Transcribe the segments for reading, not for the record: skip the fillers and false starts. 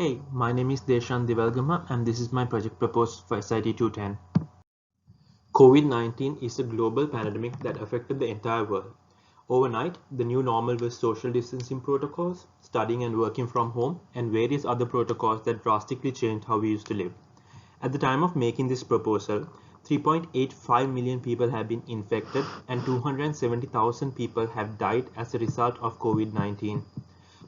Hey, my name is Deshan Divalgama and this is my project proposed for SIT 210. COVID-19 is a global pandemic that affected the entire world. Overnight, the new normal was social distancing protocols, studying and working from home, and various other protocols that drastically changed how we used to live. At the time of making this proposal, 3.85 million people have been infected and 270,000 people have died as a result of COVID-19.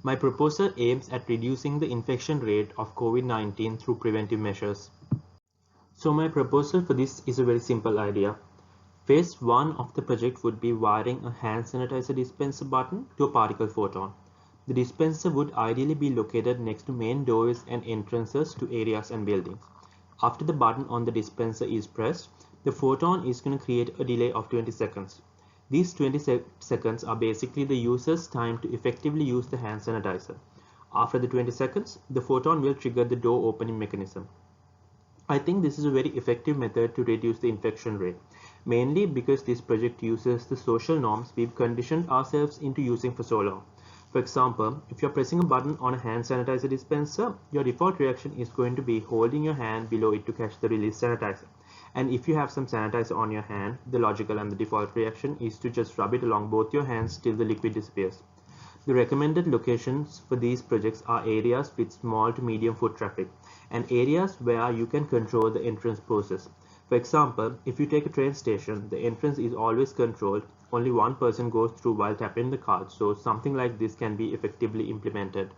My proposal aims at reducing the infection rate of COVID-19 through preventive measures. So my proposal for this is a very simple idea. Phase 1 of the project would be wiring a hand sanitizer dispenser button to a particle photon. The dispenser would ideally be located next to main doors and entrances to areas and buildings. After the button on the dispenser is pressed, the photon is going to create a delay of 20 seconds. These 20 seconds are basically the user's time to effectively use the hand sanitizer. After the 20 seconds, the photon will trigger the door opening mechanism. I think this is a very effective method to reduce the infection rate, mainly because this project uses the social norms we've conditioned ourselves into using for so long. For example, if you're pressing a button on a hand sanitizer dispenser, your default reaction is going to be holding your hand below it to catch the released sanitizer. And if you have some sanitizer on your hand, the logical and the default reaction is to just rub it along both your hands till the liquid disappears. The recommended locations for these projects are areas with small to medium foot traffic and areas where you can control the entrance process. For example, if you take a train station, the entrance is always controlled. Only one person goes through while tapping the card, so something like this can be effectively implemented.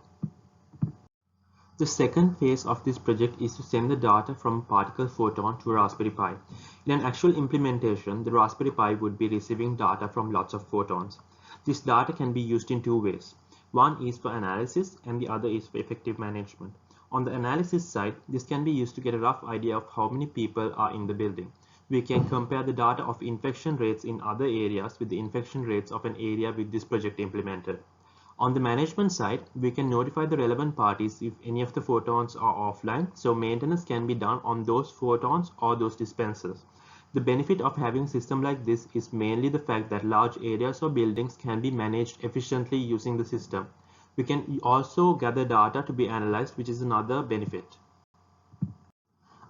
The second phase of this project is to send the data from a particle photon to a Raspberry Pi. In an actual implementation, the Raspberry Pi would be receiving data from lots of photons. This data can be used in two ways. One is for analysis and the other is for effective management. On the analysis side, this can be used to get a rough idea of how many people are in the building. We can compare the data of infection rates in other areas with the infection rates of an area with this project implemented. On the management side, we can notify the relevant parties if any of the photons are offline, so maintenance can be done on those photons or those dispensers. The benefit of having a system like this is mainly the fact that large areas or buildings can be managed efficiently using the system. We can also gather data to be analyzed, which is another benefit.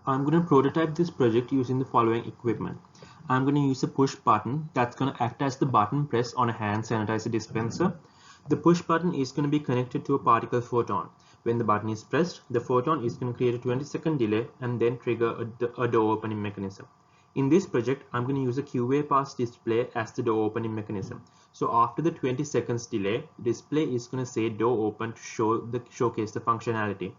I'm going to prototype this project using the following equipment. I'm going to use a push button that's going to act as the button press on a hand sanitizer dispenser. The push button is going to be connected to a particle photon. When the button is pressed, the photon is going to create a 20-second delay and then trigger a door opening mechanism. In this project, I'm going to use a QA pass display as the door opening mechanism. So after the 20 seconds delay, the display is going to say door open to showcase the functionality.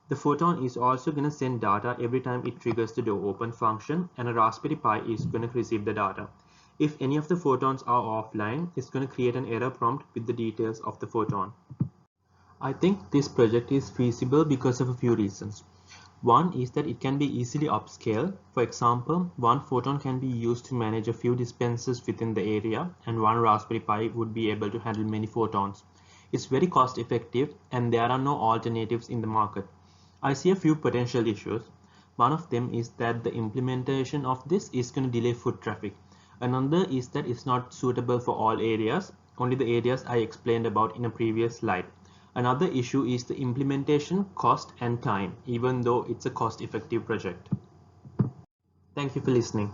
The photon is also going to send data every time it triggers the door open function, and a Raspberry Pi is going to receive the data. If any of the photons are offline, it's going to create an error prompt with the details of the photon. I think this project is feasible because of a few reasons. One is that it can be easily upscaled. For example, one photon can be used to manage a few dispensers within the area, and one Raspberry Pi would be able to handle many photons. It's very cost effective and there are no alternatives in the market. I see a few potential issues. One of them is that the implementation of this is going to delay foot traffic. Another is that it's not suitable for all areas, only the areas I explained about in a previous slide. Another issue is the implementation cost and time, even though it's a cost-effective project. Thank you for listening.